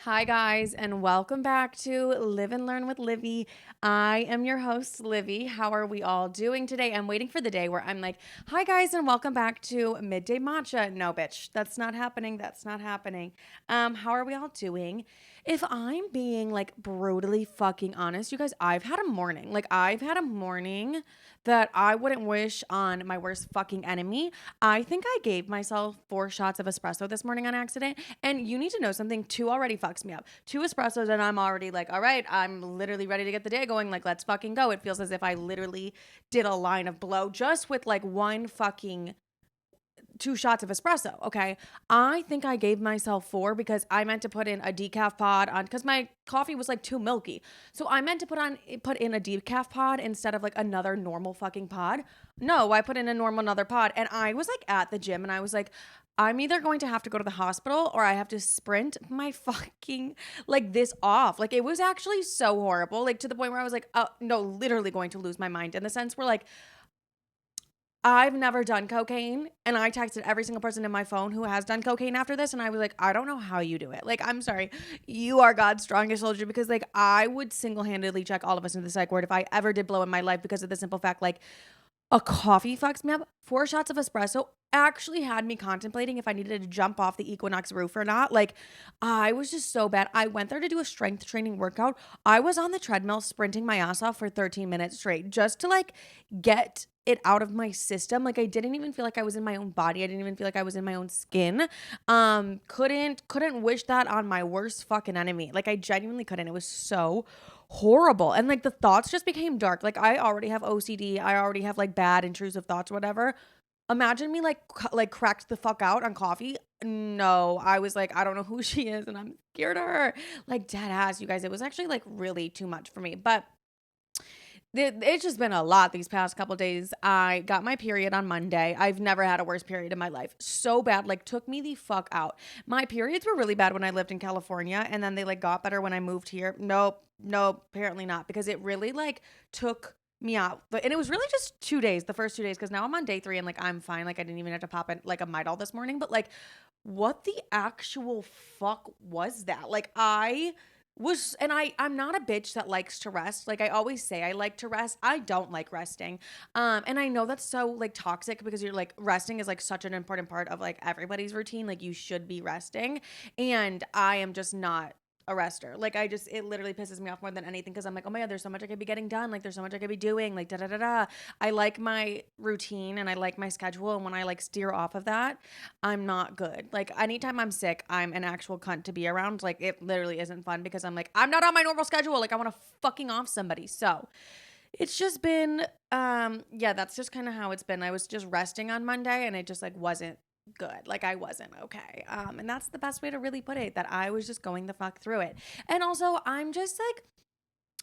Hi, guys, and welcome back to Live and Learn with Livi. I am your host, Livi. How are we all doing today? I'm waiting for the day where I'm like, hi, guys, and welcome back to Midday Matcha. No, bitch, that's not happening. That's not happening. How are we all doing? If I'm being like brutally fucking honest, you guys, I've had a morning. I've had a morning that I wouldn't wish on my worst fucking enemy. I think I gave myself 4 shots of espresso this morning on accident. And you need to know something. Two already fucks me up. 2 espressos, and I'm already like, all right, I'm literally ready to get the day going. Like, let's fucking go. It feels as if I literally did a line of blow just with like one fucking 2 shots of espresso. Okay. I think I gave myself 4 because I meant to put in a decaf pod on because my coffee was like too milky. So I meant to put in a decaf pod instead of like another normal fucking pod. No, I put in a normal another pod. And I was like at the gym and I was like, I'm either going to have to go to the hospital or I have to sprint my fucking like this off. Like it was actually so horrible. Like to the point where I was like, oh no, literally going to lose my mind in the sense where like I've never done cocaine, and I texted every single person in my phone who has done cocaine after this, and I was like, I don't know how you do it. Like, I'm sorry, you are God's strongest soldier because, like, I would single handedly check all of us into the psych ward if I ever did blow in my life because of the simple fact, like, a coffee fucks me up. 4 shots of espresso actually had me contemplating if I needed to jump off the Equinox roof or not. Like, I was just so bad. I went there to do a strength training workout. I was on the treadmill sprinting my ass off for 13 minutes straight just to like get it out of my system. Like I didn't even feel like I was in my own body. I didn't even feel like I was in my own skin. Couldn't wish that on my worst fucking enemy. Like I genuinely couldn't. It was so horrible. And like the thoughts just became dark. Like I already have OCD. I already have like bad intrusive thoughts or whatever. Imagine me like cracked the fuck out on coffee. No, I was like, I don't know who she is and I'm scared of her. Like dead ass, you guys. It was actually like really too much for me. But it's just been a lot these past couple days. I got my period on Monday. I've never had a worse period in my life. So bad, like took me the fuck out. My periods were really bad when I lived in California, and then they like got better when I moved here. Nope, apparently not, because it really like took me out. And it was really just 2 days, the first 2 days, because now I'm on day 3 and like I'm fine. Like I didn't even have to pop in like a Midol this morning, but like what the actual fuck was that? Like I'm not a bitch that likes to rest. Like I always say I like to rest. I don't like resting. And I know that's so like toxic because you're like resting is like such an important part of like everybody's routine. Like you should be resting. And I am just not a rester. Like it literally pisses me off more than anything because I'm like, oh my God, there's so much I could be getting done. Like there's so much I could be doing. Like da da da da. I like my routine and I like my schedule. And when I like steer off of that, I'm not good. Like anytime I'm sick, I'm an actual cunt to be around. Like it literally isn't fun because I'm like, I'm not on my normal schedule. Like I want to fucking off somebody. So it's just been yeah, that's just kind of how it's been. I was just resting on Monday and it just like wasn't good. Like I wasn't okay. And that's the best way to really put it, that I was just going the fuck through it. And also I'm just like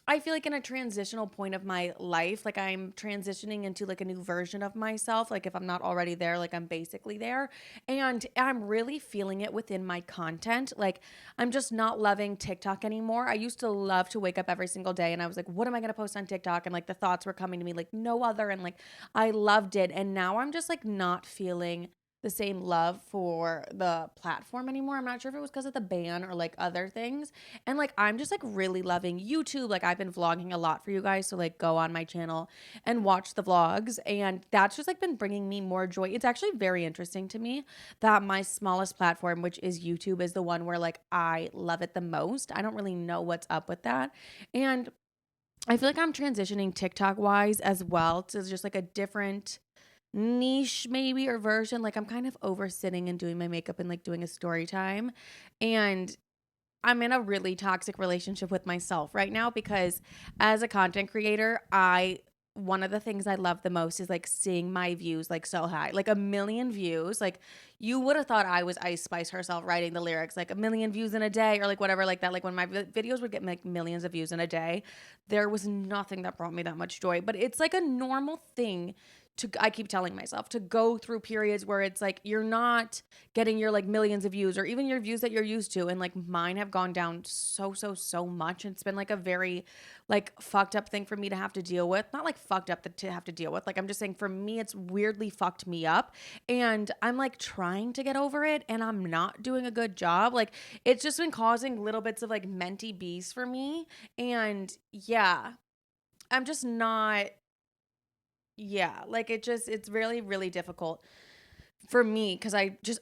I feel like in a transitional point of my life, like I'm transitioning into like a new version of myself. Like if I'm not already there, like I'm basically there. And I'm really feeling it within my content. Like I'm just not loving TikTok anymore. I used to love to wake up every single day and I was like, what am I going to post on TikTok? And like the thoughts were coming to me like no other. And like I loved it. And now I'm just like not feeling the same love for the platform anymore. I'm not sure if it was because of the ban or like other things. And like I'm just like really loving YouTube. Like I've been vlogging a lot for you guys, so like go on my channel and watch the vlogs, and that's just like been bringing me more joy. It's actually very interesting to me that my smallest platform, which is YouTube, is the one where like I love it the most. I don't really know what's up with that. And I feel like I'm transitioning TikTok wise as well to just like a different niche maybe or version. Like I'm kind of over sitting and doing my makeup and like doing a story time. And I'm in a really toxic relationship with myself right now because as a content creator, one of the things I love the most is like seeing my views like so high, like 1 million views. Like you would have thought I was Ice Spice herself writing the lyrics, like 1 million views in a day or like whatever like that. Like when my videos would get like millions of views in a day, there was nothing that brought me that much joy. But it's like a normal thing I keep telling myself to go through periods where it's like you're not getting your like millions of views or even your views that you're used to. And like mine have gone down so much. It's been like a very like fucked up thing for me to have to deal with. Not like fucked up to have to deal with. Like I'm just saying for me, it's weirdly fucked me up. And I'm like trying to get over it and I'm not doing a good job. Like it's just been causing little bits of like mentee bees for me. And yeah, I'm just not like it's really, really difficult for me because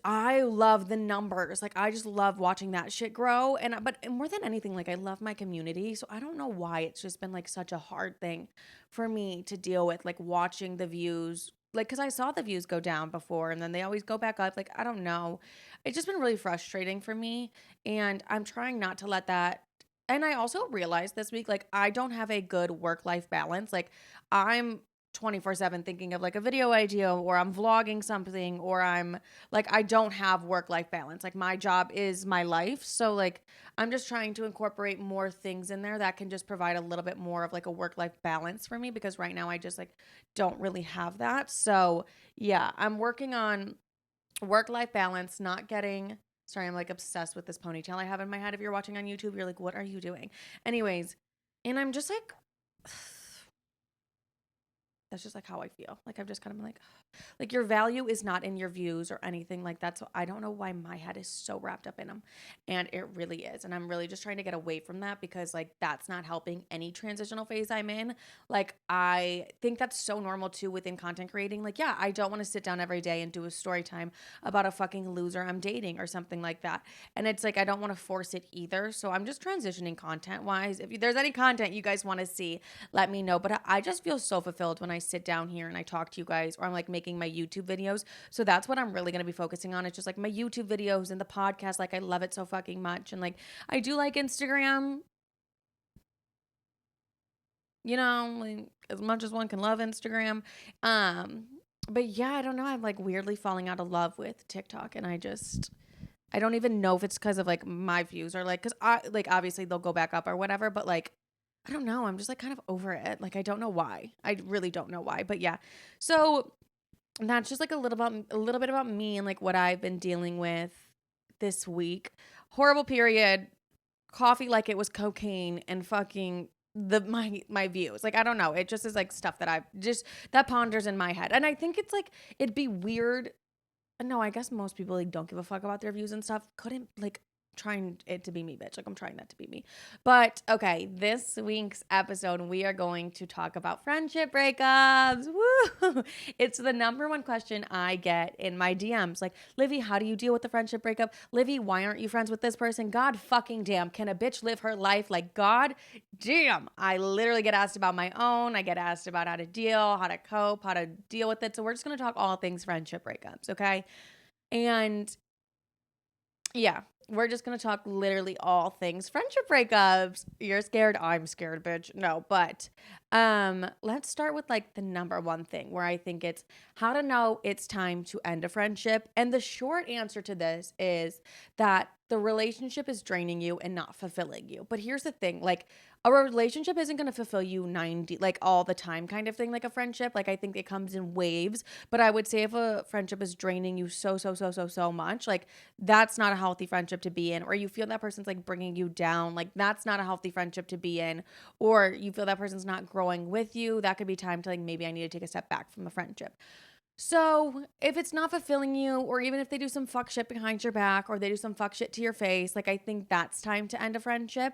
I love the numbers. Like I just love watching that shit grow. But more than anything, like I love my community. So I don't know why it's just been like such a hard thing for me to deal with, like watching the views. Like, cause I saw the views go down before and then they always go back up. Like, I don't know. It's just been really frustrating for me. And I'm trying not to let that. And I also realized this week, like, I don't have a good work life balance. Like, I'm 24/7 thinking of like a video idea or I'm vlogging something or I'm like I don't have work life balance. Like my job is my life. So like I'm just trying to incorporate more things in there that can just provide a little bit more of like a work life balance for me because right now I just like don't really have that. So yeah, I'm working on work life balance, not getting sorry, I'm like obsessed with this ponytail I have in my head. If you're watching on YouTube, you're like, what are you doing? Anyways, and I'm just like that's just like how I feel. Like I've just kind of like your value is not in your views or anything like that. So I don't know why my head is so wrapped up in them. And it really is. And I'm really just trying to get away from that because like that's not helping any transitional phase I'm in. Like I think that's so normal too within content creating. Like, yeah, I don't want to sit down every day and do a story time about a fucking loser I'm dating or something like that. And it's like I don't want to force it either. So I'm just transitioning content wise. If there's any content you guys want to see, let me know. But I just feel so fulfilled when I sit down here and I talk to you guys or I'm like making my YouTube videos. So that's what I'm really going to be focusing on. It's just like my YouTube videos and the podcast. Like I love it so fucking much. And like I do like Instagram, you know, like, as much as one can love Instagram. Um, but yeah, I don't know. I'm like weirdly falling out of love with TikTok and I don't even know if it's because of like my views or like, cause I like obviously they'll go back up or whatever, but like, I don't know. I'm just like kind of over it. Like, I don't know why. I really don't know why, but yeah. So that's just like a little bit about me and like what I've been dealing with this week. Horrible period. Coffee like it was cocaine and fucking my views. Like I don't know. It just is like stuff that I've just that ponders in my head. And I think it's like it'd be weird. No, I guess most people like don't give a fuck about their views and stuff. Couldn't like trying it to be me, bitch. Like I'm trying that to be me. But okay, this week's episode, we are going to talk about friendship breakups. Woo! It's the number one question I get in my DMs. Like, Livi, how do you deal with the friendship breakup? Livi, why aren't you friends with this person? God fucking damn. Can a bitch live her life? Like, God damn. I literally get asked about my own. I get asked about how to deal, how to cope, how to deal with it. So we're just going to talk all things friendship breakups, okay? And yeah, we're just gonna talk literally all things friendship breakups. You're scared, I'm scared, bitch. No, but let's start with like the number one thing where I think it's how to know it's time to end a friendship. And the short answer to this is that the relationship is draining you and not fulfilling you. But here's the thing, like a relationship isn't going to fulfill you 90 like all the time kind of thing like a friendship. Like I think it comes in waves, but I would say if a friendship is draining you so much, like that's not a healthy friendship to be in, or you feel that person's like bringing you down, like that's not a healthy friendship to be in, or you feel that person's not growing with you, that could be time to like maybe I need to take a step back from the friendship. So if it's not fulfilling you, or even if they do some fuck shit behind your back, or they do some fuck shit to your face, like I think that's time to end a friendship.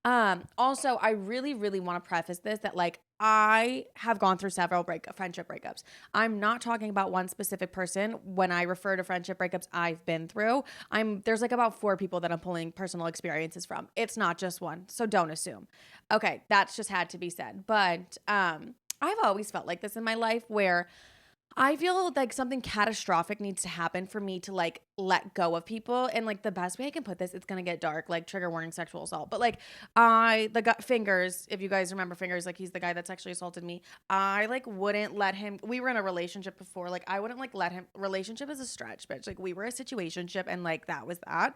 Also, I really, really want to preface this that like I have gone through several friendship breakups. I'm not talking about one specific person when I refer to friendship breakups I've been through. There's like about 4 people that I'm pulling personal experiences from. It's not just one, so don't assume. Okay, that's just had to be said. But I've always felt like this in my life where I feel like something catastrophic needs to happen for me to like let go of people. And like the best way I can put this, it's going to get dark, like trigger warning sexual assault. But like Fingers, if you guys remember Fingers, like he's the guy that sexually assaulted me. I like wouldn't let him, we were in a relationship before. Like I wouldn't like let him, relationship is a stretch, bitch. Like we were a situationship and like that was that.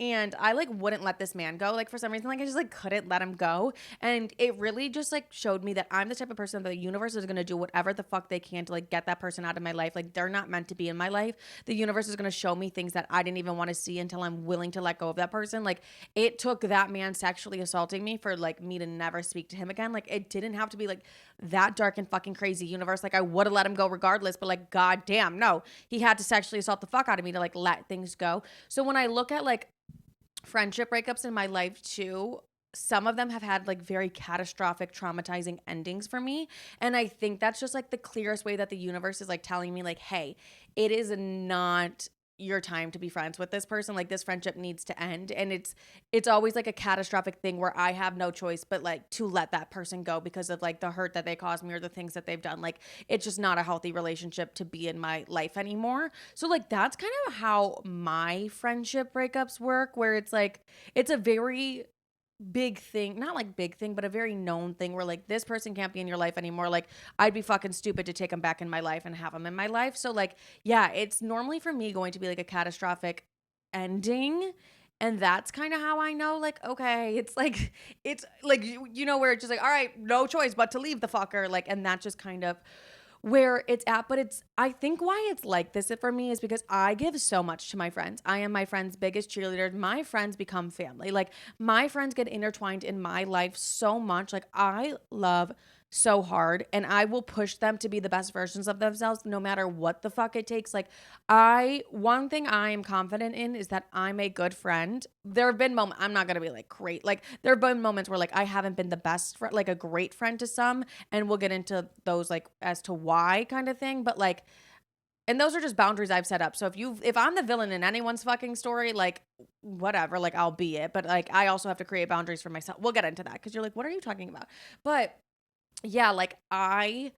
and I like wouldn't let this man go. Like for some reason, like I just like couldn't let him go. And it really just like showed me that I'm the type of person that the universe is gonna do whatever the fuck they can to like get that person out of my life. Like they're not meant to be in my life. The universe is gonna show me things that I didn't even want to see until I'm willing to let go of that person. Like it took that man sexually assaulting me for like me to never speak to him again. Like it didn't have to be like that dark and fucking crazy, universe. Like I would have let him go regardless, but like goddamn, no, he had to sexually assault the fuck out of me to like let things go. So when I look at like friendship breakups in my life too, some of them have had like very catastrophic traumatizing endings for me, and I think that's just like the clearest way that the universe is like telling me like, hey, it is not your time to be friends with this person. Like this friendship needs to end. And it's always like a catastrophic thing where I have no choice but like to let that person go because of like the hurt that they caused me or the things that they've done. Like it's just not a healthy relationship to be in my life anymore. So like that's kind of how my friendship breakups work, where it's like it's a very big thing, not like big thing, but a very known thing where like this person can't be in your life anymore. Like I'd be fucking stupid to take them back in my life and have them in my life. So like, yeah, it's normally for me going to be like a catastrophic ending. And that's kind of how I know, like, okay, it's like, you know, where it's just like, all right, no choice but to leave the fucker. Like, and that's just kind of where it's at. But I think why it's like this for me is because I give so much to my friends. I am my friends' biggest cheerleader. My friends become family. Like my friends get intertwined in my life so much. Like I love so hard, and I will push them to be the best versions of themselves no matter what the fuck it takes. Like one thing I am confident in is that I'm a good friend. There have been moments, I'm not going to be like great. Like there have been moments where like I haven't been the best friend, like a great friend to some, and we'll get into those like as to why kind of thing. But like, and those are just boundaries I've set up. So if I'm the villain in anyone's fucking story, like whatever, like I'll be it. But like I also have to create boundaries for myself. We'll get into that because you're like, what are you talking about? But yeah, like I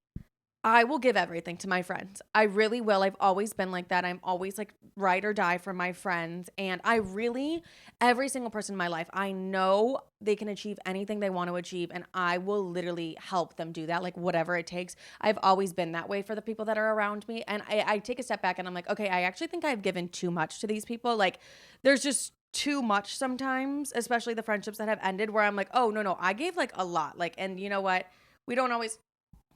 will give everything to my friends. I really will. I've always been like that. I'm always like ride or die for my friends. And I really, every single person in my life, I know they can achieve anything they want to achieve. And I will literally help them do that, like whatever it takes. I've always been that way for the people that are around me. And I take a step back and I'm like, okay, I actually think I've given too much to these people. Like there's just too much sometimes, especially the friendships that have ended where I'm like, oh, no, I gave like a lot. Like, and you know what? We don't always,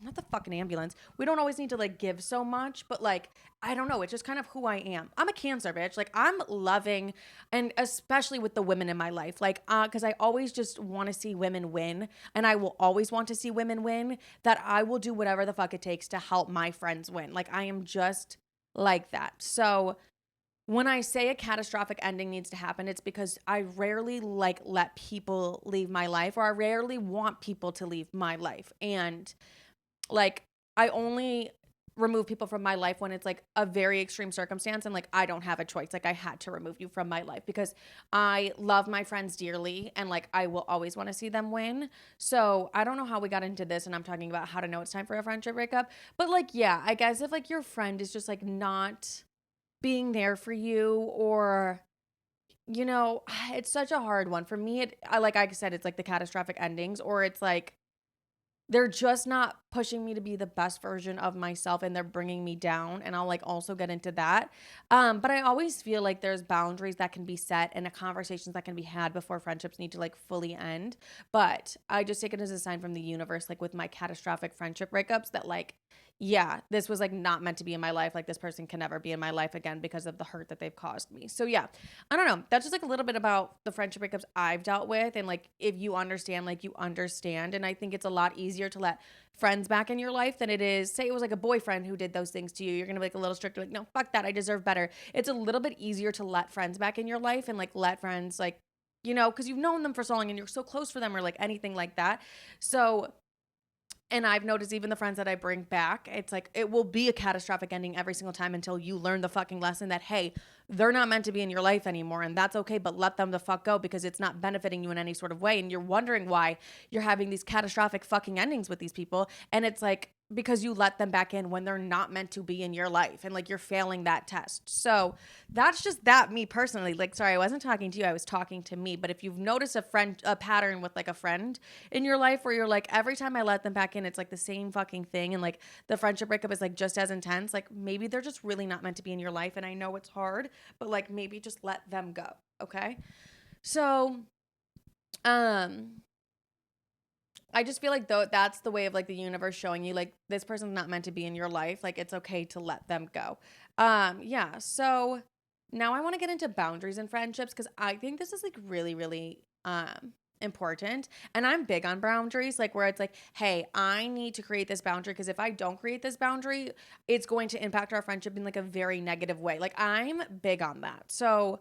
not the fucking ambulance. We don't always need to like give so much, but like, I don't know. It's just kind of who I am. I'm a Cancer bitch. Like I'm loving, and especially with the women in my life, like, cause I always just want to see women win, and I will always want to see women win, that I will do whatever the fuck it takes to help my friends win. Like I am just like that. So when I say a catastrophic ending needs to happen, it's because I rarely like let people leave my life, or I rarely want people to leave my life. And like I only remove people from my life when it's like a very extreme circumstance and like I don't have a choice. Like I had to remove you from my life because I love my friends dearly and like I will always want to see them win. So I don't know how we got into this and I'm talking about how to know it's time for a friendship breakup. But like, yeah, I guess if like your friend is just like not being there for you, or you know, it's such a hard one for me. Like I said, it's like the catastrophic endings, or it's like they're just not pushing me to be the best version of myself and they're bringing me down, and I'll like also get into that. But I always feel like there's boundaries that can be set and conversations that can be had before friendships need to like fully end. But I just take it as a sign from the universe, like with my catastrophic friendship breakups, that like, yeah, this was like not meant to be in my life. Like this person can never be in my life again because of the hurt that they've caused me. So yeah, I don't know. That's just like a little bit about the friendship breakups I've dealt with. And like, if you understand, like you understand. And I think it's a lot easier to let friends back in your life than it is, say it was like a boyfriend who did those things to you. You're going to be like a little stricter, like, no, fuck that. I deserve better. It's a little bit easier to let friends back in your life and like let friends like, you know, because you've known them for so long and you're so close for them, or like anything like that. So, and I've noticed even the friends that I bring back, it's like it will be a catastrophic ending every single time until you learn the fucking lesson that, hey, they're not meant to be in your life anymore. And that's okay, but let them the fuck go because it's not benefiting you in any sort of way. And you're wondering why you're having these catastrophic fucking endings with these people. And it's like, because you let them back in when they're not meant to be in your life, and like you're failing that test. So that's just that, me personally. Like, sorry, I wasn't talking to you, I was talking to me. But if you've noticed a pattern with like a friend in your life where you're like, every time I let them back in, it's like the same fucking thing, and like the friendship breakup is like just as intense, like maybe they're just really not meant to be in your life. And I know it's hard, but like maybe just let them go. Okay. So, um, I just feel like though that's the way of like the universe showing you like this person's not meant to be in your life. Like it's okay to let them go. Yeah. So now I want to get into boundaries in friendships because I think this is like really, really important. And I'm big on boundaries, like where it's like, hey, I need to create this boundary because if I don't create this boundary, it's going to impact our friendship in like a very negative way. Like I'm big on that. So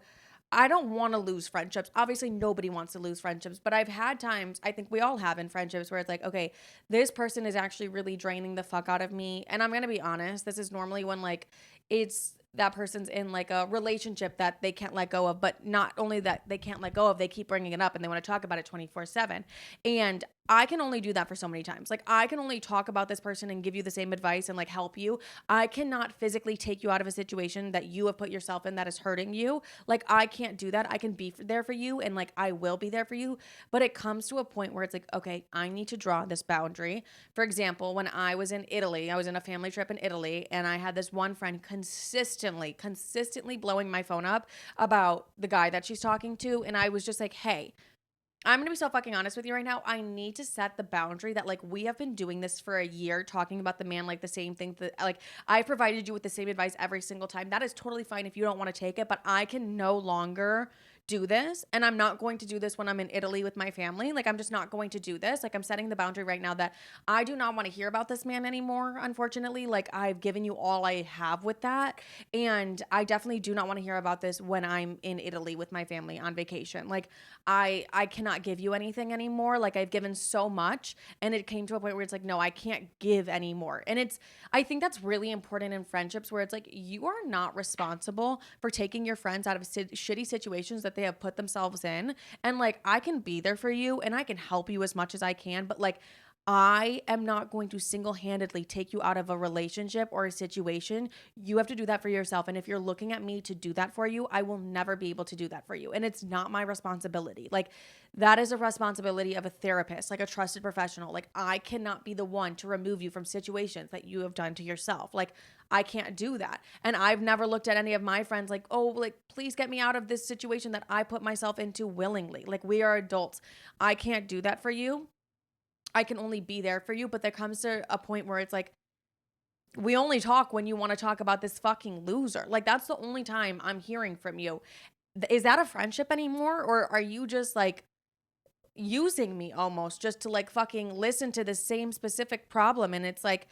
I don't want to lose friendships. Obviously, nobody wants to lose friendships, but I've had times, I think we all have in friendships where it's like, okay, this person is actually really draining the fuck out of me. And I'm going to be honest, this is normally when like it's that person's in like a relationship that they can't let go of, but not only that they can't let go of, they keep bringing it up and they want to talk about it 24/7. And I can only do that for so many times. Like I can only talk about this person and give you the same advice and like help you. I cannot physically take you out of a situation that you have put yourself in that is hurting you. Like I can't do that. I can be there for you and like I will be there for you, but it comes to a point where it's like, okay, I need to draw this boundary. For example, when I was in Italy, I was in a family trip in Italy and I had this one friend consistently blowing my phone up about the guy that she's talking to and I was just like, "Hey, I'm gonna be so fucking honest with you right now. I need to set the boundary that like we have been doing this for a year, talking about the man like the same thing that like I provided you with the same advice every single time. That is totally fine if you don't want to take it, but I can no longer do this and I'm not going to do this when I'm in Italy with my family. Like I'm just not going to do this. Like I'm setting the boundary right now that I do not want to hear about this man anymore, unfortunately. Like I've given you all I have with that and I definitely do not want to hear about this when I'm in Italy with my family on vacation. Like I cannot give you anything anymore. Like I've given so much and it came to a point where it's like no, I can't give anymore. And it's I think that's really important in friendships where it's like you are not responsible for taking your friends out of shitty situations that they have put themselves in. And like I can be there for you and I can help you as much as I can, but like I am not going to single handedly take you out of a relationship or a situation. You have to do that for yourself. And if you're looking at me to do that for you, I will never be able to do that for you. And it's not my responsibility. Like, that is a responsibility of a therapist, like a trusted professional. Like, I cannot be the one to remove you from situations that you have done to yourself. Like, I can't do that. And I've never looked at any of my friends like, oh, like, please get me out of this situation that I put myself into willingly. Like, we are adults. I can't do that for you. I can only be there for you, but there comes to a point where it's like, we only talk when you want to talk about this fucking loser. Like, that's the only time I'm hearing from you. Is that a friendship anymore? Or are you just like using me almost just to like fucking listen to the same specific problem? And it's like,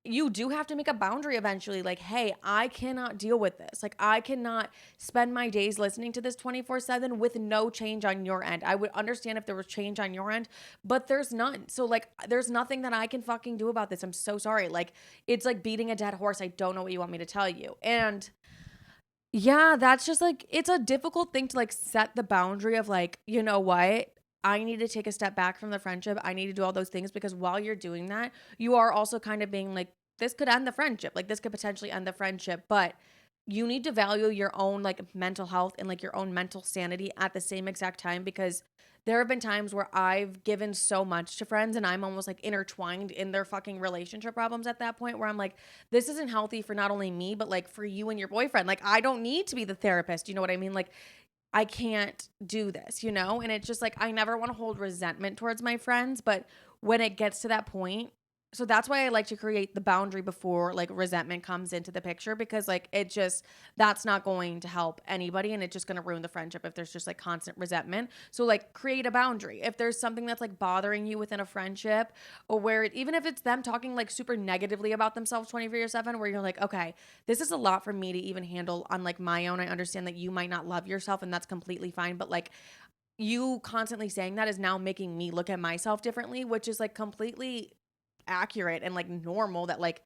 you do have to make a boundary eventually. Like, hey, I cannot deal with this. Like, I cannot spend my days listening to this 24/7 with no change on your end. I would understand if there was change on your end, but there's none. So, like, there's nothing that I can fucking do about this. I'm so sorry. Like, it's like beating a dead horse. I don't know what you want me to tell you. And yeah, that's just like, it's a difficult thing to like set the boundary of like, you know what? I need to take a step back from the friendship. I need to do all those things because while you're doing that, you are also kind of being like, this could end the friendship. Like, this could potentially end the friendship. But you need to value your own like mental health and like your own mental sanity at the same exact time because there have been times where I've given so much to friends and I'm almost like intertwined in their fucking relationship problems at that point where I'm like, this isn't healthy for not only me, but like for you and your boyfriend. Like, I don't need to be the therapist. You know what I mean? Like, I can't do this, you know? And it's just like, I never want to hold resentment towards my friends, but when it gets to that point, so that's why I like to create the boundary before like resentment comes into the picture because like it just that's not going to help anybody and it's just going to ruin the friendship if there's just like constant resentment. So like create a boundary. If there's something that's like bothering you within a friendship or where even if it's them talking like super negatively about themselves 24/7 where you're like, "Okay, this is a lot for me to even handle on like my own. I understand that you might not love yourself and that's completely fine, but like you constantly saying that is now making me look at myself differently, which is like completely accurate and like normal that like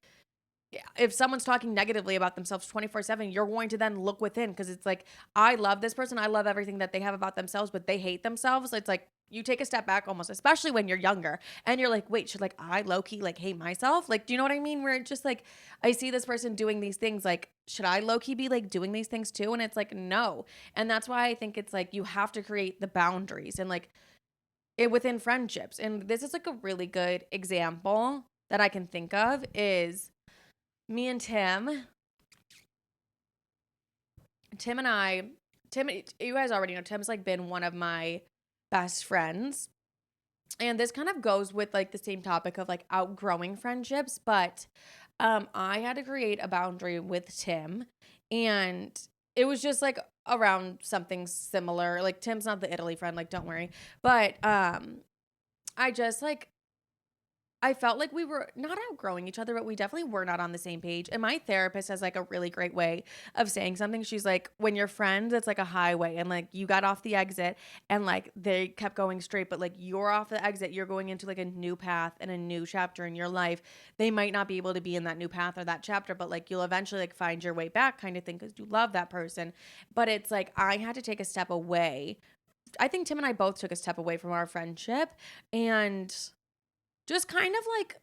if someone's talking negatively about themselves 24/7 you're going to then look within because it's like I love this person, I love everything that they have about themselves but they hate themselves. It's like you take a step back almost, especially when you're younger and you're like, wait, should like I low-key like hate myself? Like, do you know what I mean? Where it's just like I see this person doing these things, like should I low-key be like doing these things too? And it's like no. And that's why I think it's like you have to create the boundaries and like it within friendships. And this is like a really good example that I can think of is me and Tim and I Tim, you guys already know, Tim's like been one of my best friends. And this kind of goes with like the same topic of like outgrowing friendships, but I had to create a boundary with Tim, and it was just like around something similar. Like Tim's not the Italy friend, like don't worry. But I just like I felt like we were not outgrowing each other, but we definitely were not on the same page. And my therapist has like a really great way of saying something. She's like, when you're friends, it's like a highway, and like you got off the exit and like they kept going straight, but like you're off the exit, you're going into like a new path and a new chapter in your life. They might not be able to be in that new path or that chapter, but like you'll eventually like find your way back kind of thing because you love that person. But it's like I had to take a step away. I think Tim and I both took a step away from our friendship, and just kind of like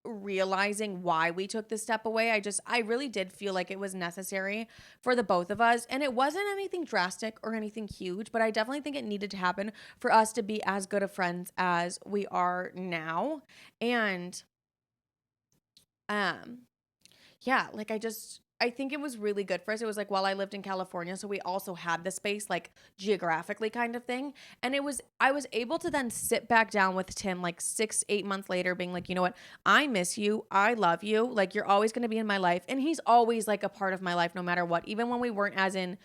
realizing why we took this step away. I really did feel like it was necessary for the both of us. And it wasn't anything drastic or anything huge, but I definitely think it needed to happen for us to be as good of friends as we are now. And um yeah, like I think it was really good for us. It was like while I lived in California, so we also had the space like geographically kind of thing. And I was able to then sit back down with Tim like 6, 8 months later, being like, you know what, I miss you. I love you. Like you're always gonna be in my life. And he's always like a part of my life no matter what. Even when we weren't as in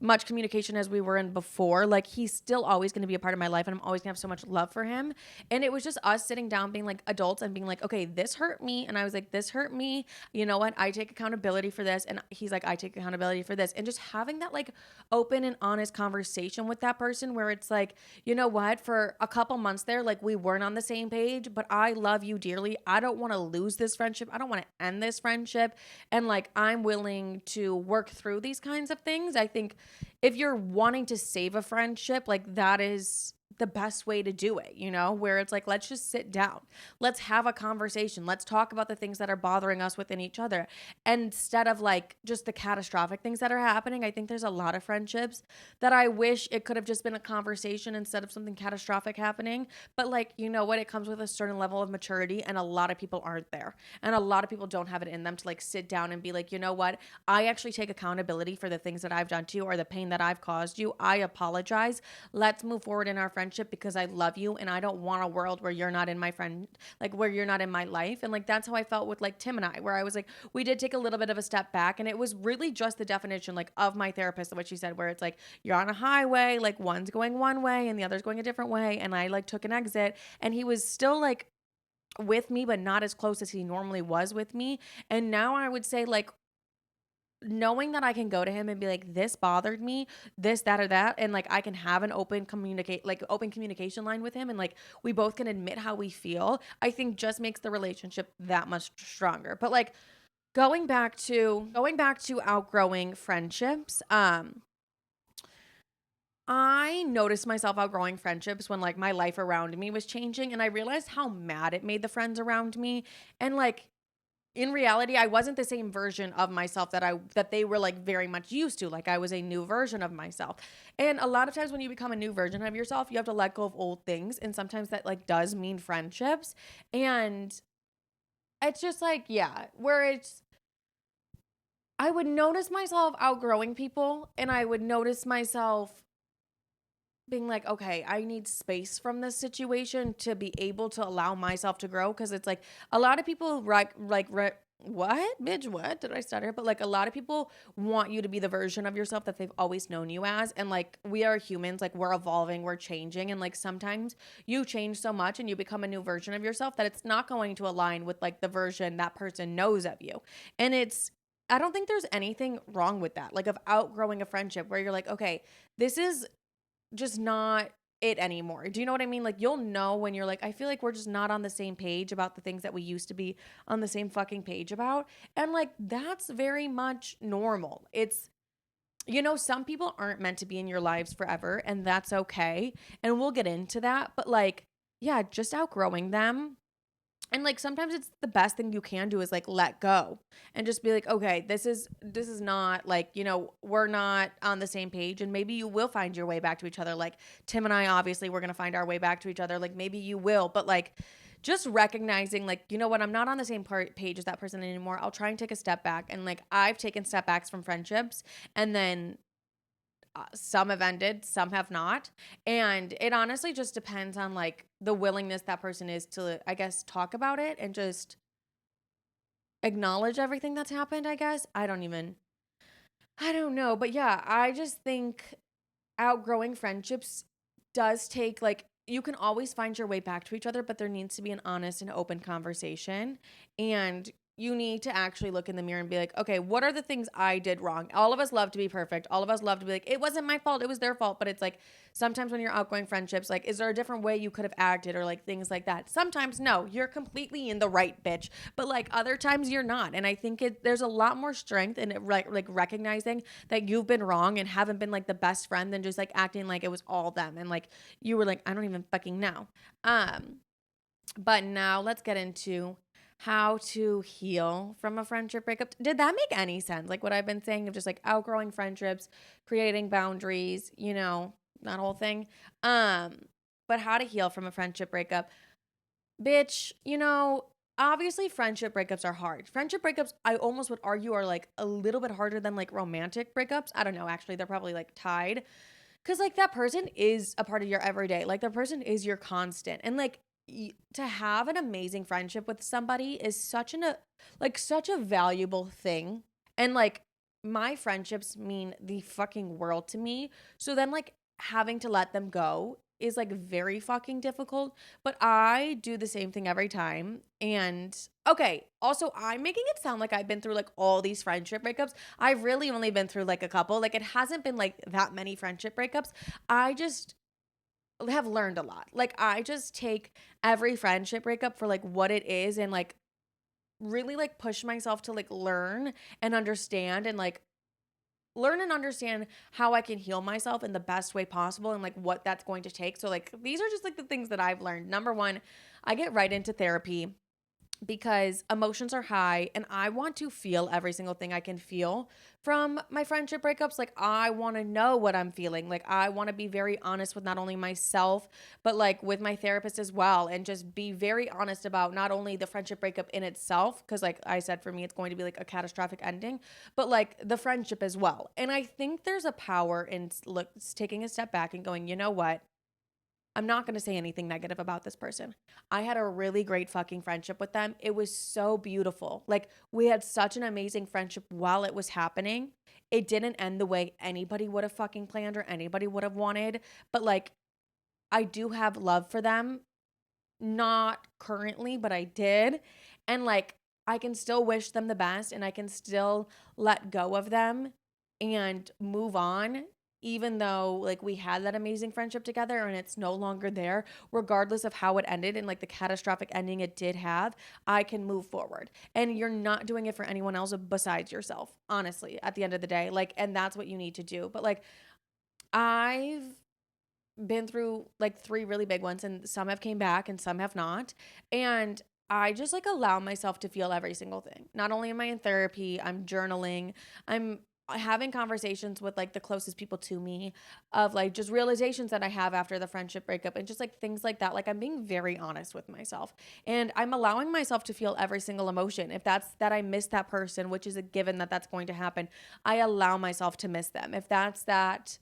much communication as we were in before, like he's still always going to be a part of my life, and I'm always going to have so much love for him. And it was just us sitting down being like adults and being like, okay, this hurt me, and I was like, this hurt me, you know what, I take accountability for this, and he's like, I take accountability for this. And just having that like open and honest conversation with that person where it's like, you know what, for a couple months there, like we weren't on the same page, but I love you dearly. I don't want to lose this friendship. I don't want to end this friendship, and like I'm willing to work through these kinds of things. I think if you're wanting to save a friendship, like that is the best way to do it, you know, where it's like, let's just sit down. Let's have a conversation. Let's talk about the things that are bothering us within each other instead of like just the catastrophic things that are happening. I think there's a lot of friendships that I wish it could have just been a conversation instead of something catastrophic happening. But like, you know what? It comes with a certain level of maturity, and a lot of people aren't there. And a lot of people don't have it in them to like sit down and be like, you know what? I actually take accountability for the things that I've done to you or the pain that I've caused you. I apologize. Let's move forward in our friendship because I love you, and I don't want a world where you're not in my friend, like where you're not in my life. And like that's how I felt with like Tim and I, where I was like, we did take a little bit of a step back, and it was really just the definition like of my therapist, what she said, where it's like you're on a highway, like one's going one way and the other's going a different way, and I like took an exit, and he was still like with me but not as close as he normally was with me. And now I would say like knowing that I can go to him and be like, this bothered me, this, that, or that. And like, I can have an open communication line with him. And like, we both can admit how we feel, I think just makes the relationship that much stronger. But like going back to outgrowing friendships, I noticed myself outgrowing friendships when like my life around me was changing, and I realized how mad it made the friends around me. And like, in reality, I wasn't the same version of myself that they were like very much used to. Like I was a new version of myself. And a lot of times when you become a new version of yourself, you have to let go of old things. And sometimes that like does mean friendships. And it's just like, yeah, where it's I would notice myself outgrowing people, and I would notice myself being like, okay, I need space from this situation to be able to allow myself to grow. Cause it's like a lot of people what? Bitch, what? Did I stutter? But like a lot of people want you to be the version of yourself that they've always known you as. And like we are humans, like we're evolving, we're changing. And like sometimes you change so much and you become a new version of yourself that it's not going to align with like the version that person knows of you. And I don't think there's anything wrong with that, like of outgrowing a friendship where you're like, okay, this is just not it anymore. Do you know what I mean? Like you'll know when you're like, I feel like we're just not on the same page about the things that we used to be on the same fucking page about. And like that's very much normal. It's some people aren't meant to be in your lives forever, and that's okay. And we'll get into that, but like yeah, just outgrowing them. And like sometimes it's the best thing you can do is like let go and just be like, okay, this is not like, we're not on the same page, and maybe you will find your way back to each other. Like Tim and I, obviously we're going to find our way back to each other. Like maybe you will, but like just recognizing like, you know what, I'm not on the same page as that person anymore. I'll try and take a step back. And like I've taken step backs from friendships, and then some have ended, some have not. And it honestly just depends on like the willingness that person is to, I guess, talk about it and just acknowledge everything that's happened, I guess. I don't know. But yeah, I just think outgrowing friendships does take like, you can always find your way back to each other, but there needs to be an honest and open conversation. And you need to actually look in the mirror and be like, okay, what are the things I did wrong? All of us love to be perfect. All of us love to be like, it wasn't my fault, it was their fault. But it's like, sometimes when you're outgoing friendships, like, is there a different way you could have acted or like things like that? Sometimes no, you're completely in the right, bitch. But like other times you're not. And I think there's a lot more strength in it, like recognizing that you've been wrong and haven't been like the best friend than just like acting like it was all them and like you were like, I don't even fucking know. But now let's get into how to heal from a friendship breakup. Did that make any sense? Like what I've been saying of just like outgrowing friendships, creating boundaries, that whole thing. But how to heal from a friendship breakup. Bitch, obviously friendship breakups are hard. Friendship breakups, I almost would argue, are like a little bit harder than like romantic breakups. I don't know, actually, they're probably like tied. Cause like that person is a part of your everyday. Like that person is your constant. And like to have an amazing friendship with somebody is such a valuable thing. And like my friendships mean the fucking world to me. So then like having to let them go is like very fucking difficult, but I do the same thing every time. And okay, also I'm making it sound like I've been through like all these friendship breakups. I've really only been through like a couple. Like it hasn't been like that many friendship breakups. I just have learned a lot. Like I just take every friendship breakup for like what it is and like really like push myself to like learn and understand and like learn and understand how I can heal myself in the best way possible and like what that's going to take. So like these are just like the things that I've learned. Number one, I get right into therapy because emotions are high and I want to feel every single thing I can feel from my friendship breakups. Like I want to know what I'm feeling. Like I want to be very honest with not only myself, but like with my therapist as well, and just be very honest about not only the friendship breakup in itself, because like I said, for me, it's going to be like a catastrophic ending, but like the friendship as well. And I think there's a power in taking a step back and going, you know what? I'm not going to say anything negative about this person. I had a really great fucking friendship with them. It was so beautiful. Like, we had such an amazing friendship while it was happening. It didn't end the way anybody would have fucking planned or anybody would have wanted. But, like, I do have love for them. Not currently, but I did. And, like, I can still wish them the best and I can still let go of them and move on, even though like we had that amazing friendship together and it's no longer there, regardless of how it ended and like the catastrophic ending it did have. I can move forward, and you're not doing it for anyone else besides yourself, honestly, at the end of the day. Like, and that's what you need to do. But like I've been through like three really big ones, and some have came back and some have not. And I just like allow myself to feel every single thing. Not only am I in therapy, I'm journaling, I'm having conversations with like the closest people to me of like just realizations that I have after the friendship breakup and just like things like that. Like I'm being very honest with myself and I'm allowing myself to feel every single emotion. If that's that I miss that person, which is a given that that's going to happen, I allow myself to miss them. If that's that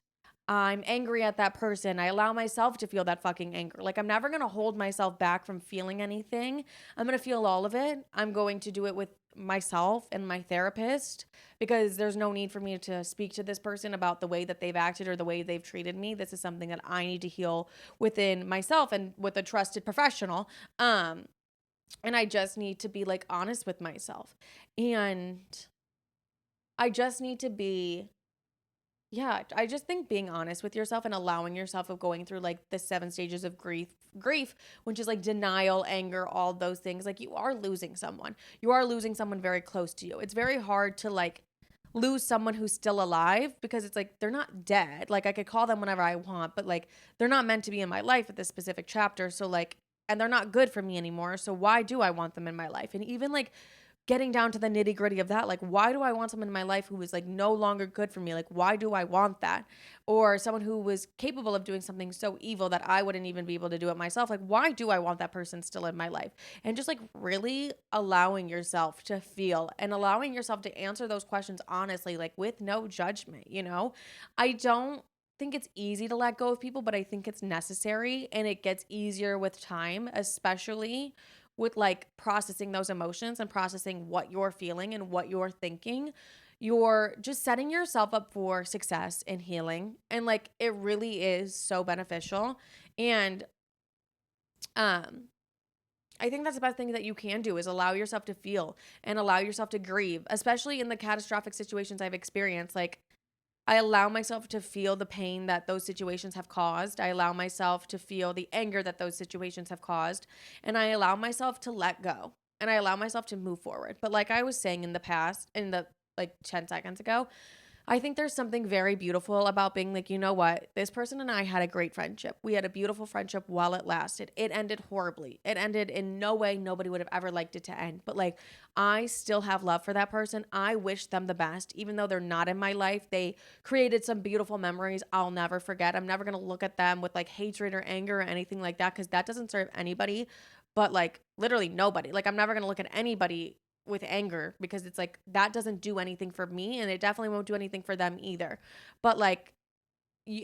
I'm angry at that person, I allow myself to feel that fucking anger. Like I'm never going to hold myself back from feeling anything. I'm going to feel all of it. I'm going to do it with myself and my therapist because there's no need for me to speak to this person about the way that they've acted or the way they've treated me. This is something that I need to heal within myself and with a trusted professional. And I just need to be like honest with myself. And I just need to be yeah, I just think being honest with yourself and allowing yourself of going through like the 7 stages of grief, which is like denial, anger, all those things. Like you are losing someone. You are losing someone very close to you. It's very hard to like lose someone who's still alive because it's like they're not dead. Like I could call them whenever I want, but like they're not meant to be in my life at this specific chapter. So like, and they're not good for me anymore. So why do I want them in my life? And even like getting down to the nitty gritty of that. Like, why do I want someone in my life who is like no longer good for me? Like, why do I want that? Or someone who was capable of doing something so evil that I wouldn't even be able to do it myself. Like, why do I want that person still in my life? And just like really allowing yourself to feel and allowing yourself to answer those questions honestly, like with no judgment, you know? I don't think it's easy to let go of people, but I think it's necessary, and it gets easier with time, especially with like processing those emotions and processing what you're feeling and what you're thinking. You're just setting yourself up for success and healing. And like it really is so beneficial. And um I think that's the best thing that you can do is allow yourself to feel and allow yourself to grieve, especially in the catastrophic situations I've experienced. Like I allow myself to feel the pain that those situations have caused. I allow myself to feel the anger that those situations have caused. And I allow myself to let go. And I allow myself to move forward. But like I was saying in the past, in the like 10 seconds ago, I think there's something very beautiful about being like, you know what? This person and I had a great friendship. We had a beautiful friendship while it lasted. It ended horribly. It ended in no way nobody would have ever liked it to end. But like, I still have love for that person. I wish them the best, even though they're not in my life. They created some beautiful memories I'll never forget. I'm never going to look at them with like hatred or anger or anything like that because that doesn't serve anybody, but like literally nobody. Like, I'm never going to look at anybody with anger because it's like that doesn't do anything for me, and it definitely won't do anything for them either. But like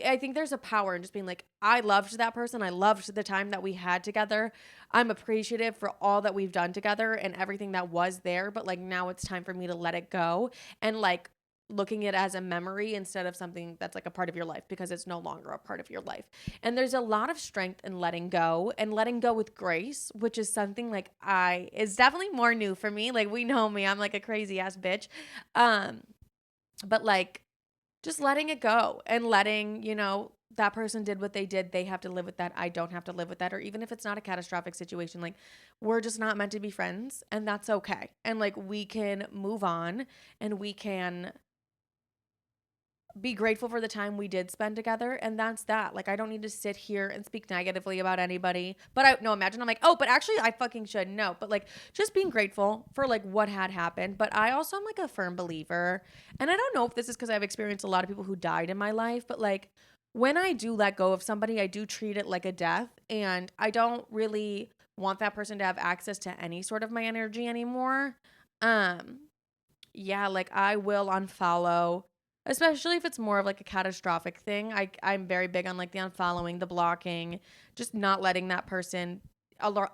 I think there's a power in just being like, I loved that person. I loved the time that we had together. I'm appreciative for all that we've done together and everything that was there. But like now it's time for me to let it go and like looking at it as a memory instead of something that's like a part of your life because it's no longer a part of your life. And there's a lot of strength in letting go and letting go with grace, which is something like is definitely more new for me. Like we know me, I'm like a crazy ass bitch. But like just letting it go and letting, you know, that person did what they did. They have to live with that. I don't have to live with that. Or even if it's not a catastrophic situation, like we're just not meant to be friends, and that's okay. And like we can move on and we can be grateful for the time we did spend together, and that's that. Like I don't need to sit here and speak negatively about anybody. But I no, imagine I'm like, oh, but actually I fucking should. No, but like just being grateful for like what had happened. But I also am like a firm believer, and I don't know if this is because I've experienced a lot of people who died in my life, but like when I do let go of somebody, I do treat it like a death, and I don't really want that person to have access to any sort of my energy anymore. um yeah, like I will unfollow, especially if it's more of like a catastrophic thing. I'm very big on like the unfollowing, the blocking, just not letting that person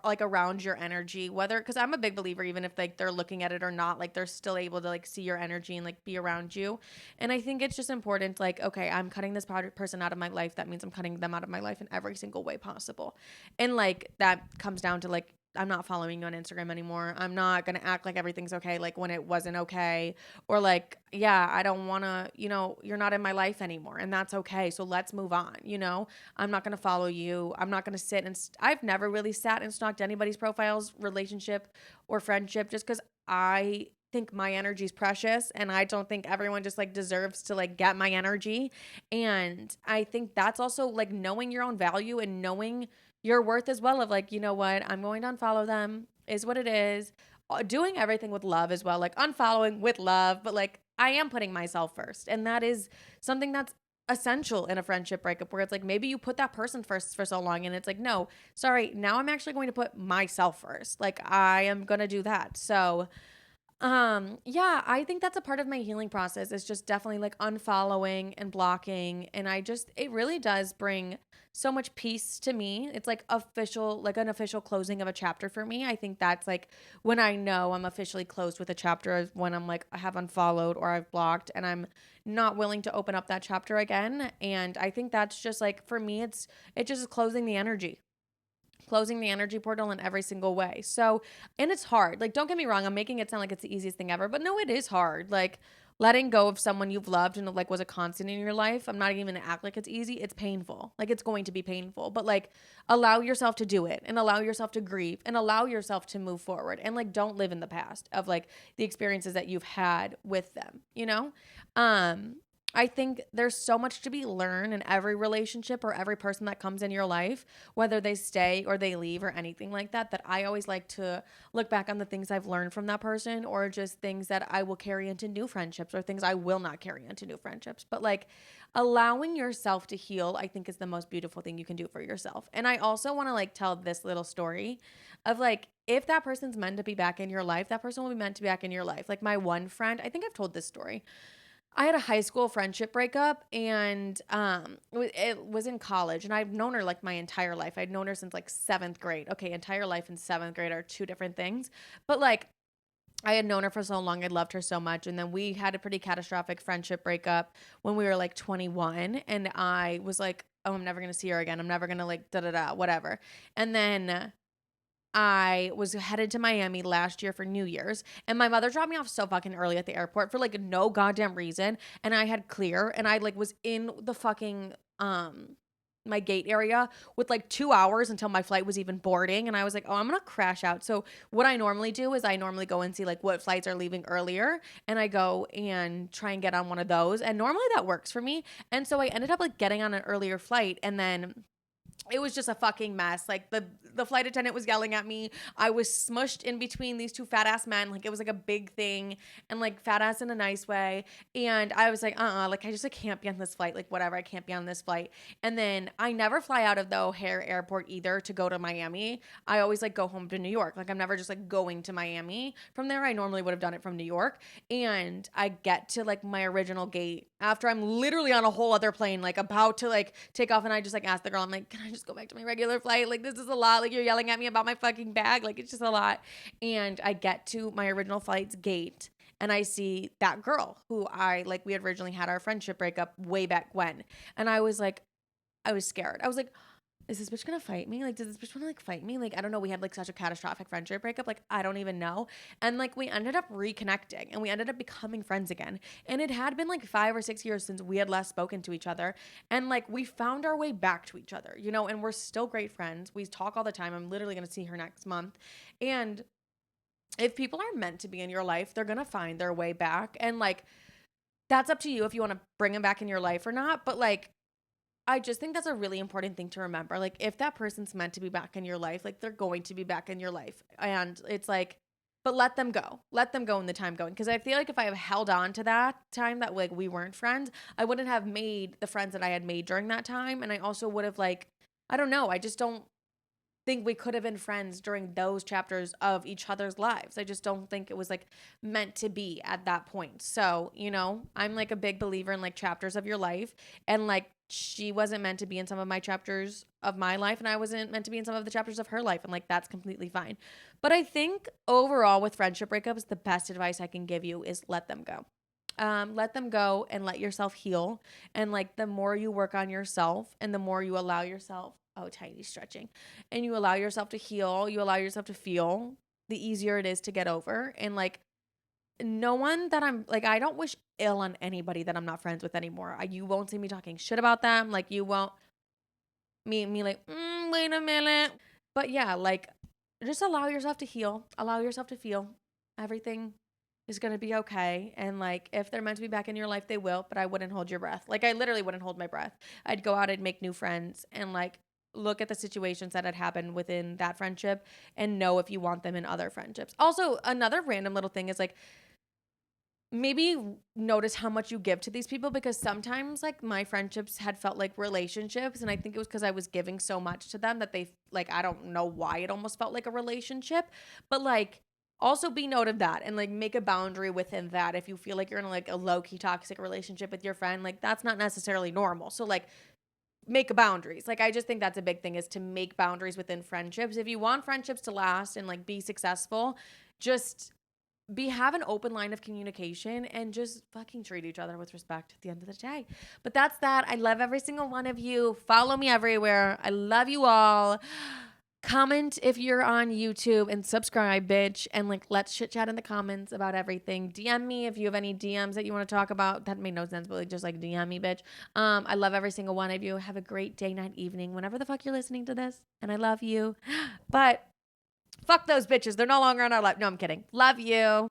like around your energy, whether because I'm a big believer even if like they're looking at it or not, like they're still able to like see your energy and like be around you. And I think it's just important, like, okay, I'm cutting this person out of my life. That means I'm cutting them out of my life in every single way possible. And like that comes down to like I'm not following you on Instagram anymore. I'm not going to act like everything's okay, like when it wasn't okay. Or like, yeah, I don't want to, you know, you're not in my life anymore, and that's okay. So let's move on, you know? I'm not going to follow you. I'm not going to sit and I've never really sat and stalked anybody's profiles, relationship or friendship, just because I think my energy is precious, and I don't think everyone just like deserves to like get my energy. And I think that's also like knowing your own value and knowing your worth as well, of like, you know what, I'm going to unfollow them is what it is. Doing everything with love as well, like unfollowing with love, but like I am putting myself first, and that is something that's essential in a friendship breakup, where it's like maybe you put that person first for so long, and it's like, no, sorry, now I'm actually going to put myself first. Like I am going to do that. So yeah, I think that's a part of my healing process, is just definitely like unfollowing and blocking. And it really does bring so much peace to me. It's like like an official closing of a chapter for me. I think that's like when I know I'm officially closed with a chapter, is when I'm like, I have unfollowed or I've blocked and I'm not willing to open up that chapter again. And I think that's just like, for me, it just is closing the energy portal in every single way. So, and it's hard. Like, don't get me wrong, I'm making it sound like it's the easiest thing ever, but no, it is hard. Like, letting go of someone you've loved and like was a constant in your life. I'm not even gonna act like it's easy. It's painful. Like, it's going to be painful, but like allow yourself to do it and allow yourself to grieve and allow yourself to move forward, and like don't live in the past of like the experiences that you've had with them, you know? Um I think there's so much to be learned in every relationship or every person that comes in your life, whether they stay or they leave or anything like that, that I always like to look back on the things I've learned from that person or just things that I will carry into new friendships or things I will not carry into new friendships. But like allowing yourself to heal, I think is the most beautiful thing you can do for yourself. And I also want to like tell this little story of like, if that person's meant to be back in your life, that person will be meant to be back in your life. Like my one friend, I think I've told this story. I had a high school friendship breakup and it was in college and I've known her like my entire life. I'd known her since like 7th grade. Okay, entire life and 7th grade are two different things. But like I had known her for so long. I loved her so much. And then we had a pretty catastrophic friendship breakup when we were like 21. And I was like, oh, I'm never going to see her again. I'm never going to like da da da, whatever. And then I was headed to Miami last year for New Year's, and my mother dropped me off so fucking early at the airport for like no goddamn reason. And I had clear, and I like was in the fucking my gate area with like 2 hours until my flight was even boarding. And I was like, oh, I'm gonna crash out. So what I normally do is I normally go and see like what flights are leaving earlier, and I go and try and get on one of those. And normally that works for me. And so I ended up like getting on an earlier flight, and then it was just a fucking mess. Like the flight attendant was yelling at me. I was smushed in between these two fat ass men. Like it was like a big thing, and like fat ass in a nice way. And I was like, like I just like can't be on this flight. Like whatever, I can't be on this flight. And then I never fly out of the O'Hare airport either to go to Miami. I always like go home to New York. Like I'm never just like going to Miami from there. I normally would have done it from New York. And I get to like my original gate after I'm literally on a whole other plane, like about to like take off. And I just like asked the girl, I'm like, can I just go back to my regular flight? Like this is a lot. Like you're yelling at me about my fucking bag. Like it's just a lot. And I get to my original flight's gate and I see that girl who we had originally had our friendship breakup way back when. And I was like, I was scared. I was like, is this bitch gonna fight me? Like, does this bitch wanna like fight me? Like, I don't know. We had like such a catastrophic friendship breakup. Like, I don't even know. And like, we ended up reconnecting and we ended up becoming friends again. And it had been like 5 or 6 years since we had last spoken to each other. And like, we found our way back to each other, you know, and we're still great friends. We talk all the time. I'm literally gonna see her next month. And if people are meant to be in your life, they're gonna find their way back. And like, that's up to you if you wanna bring them back in your life or not. But like, I just think that's a really important thing to remember. Like, if that person's meant to be back in your life, like, they're going to be back in your life. And it's like, but let them go. Let them go in the time going. Because I feel like if I have held on to that time that, like, we weren't friends, I wouldn't have made the friends that I had made during that time. And I also would have, like, I don't know. I just don't think we could have been friends during those chapters of each other's lives. I just don't think it was like meant to be at that point. So, you know, I'm like a big believer in like chapters of your life, and like she wasn't meant to be in some of my chapters of my life and I wasn't meant to be in some of the chapters of her life, and like that's completely fine. But I think overall with friendship breakups, the best advice I can give you is let them go. Let them go and let yourself heal. And like the more you work on yourself and the more you allow yourself, oh, tiny stretching, and you allow yourself to heal, you allow yourself to feel, the easier it is to get over. And like, no one that I'm like, I don't wish ill on anybody that I'm not friends with anymore. You won't see me talking shit about them. Like, you won't me like, wait a minute. But yeah, like, just allow yourself to heal, allow yourself to feel. Everything is going to be okay. And like, if they're meant to be back in your life, they will, but I wouldn't hold your breath. Like, I literally wouldn't hold my breath. I'd go out and make new friends and like look at the situations that had happened within that friendship and know if you want them in other friendships. Also, another random little thing is like, maybe notice how much you give to these people, because sometimes like my friendships had felt like relationships, and I think it was because I was giving so much to them that they like, I don't know why it almost felt like a relationship. But like, also be note of that and like make a boundary within that. If you feel like you're in like a low-key toxic relationship with your friend, like that's not necessarily normal. So like, make boundaries. Like, I just think that's a big thing, is to make boundaries within friendships. If you want friendships to last and like be successful, just have an open line of communication and just fucking treat each other with respect at the end of the day. But that's that. I love every single one of you. Follow me everywhere. I love you all. Comment if you're on YouTube and subscribe, bitch. And like, let's chit chat in the comments about everything. DM me if you have any DMs that you want to talk about. That made no sense, but like, just like DM me, bitch. I love every single one of you. Have a great day, night, evening, whenever the fuck you're listening to this. And I love you. But fuck those bitches. They're no longer on our life. No, I'm kidding. Love you.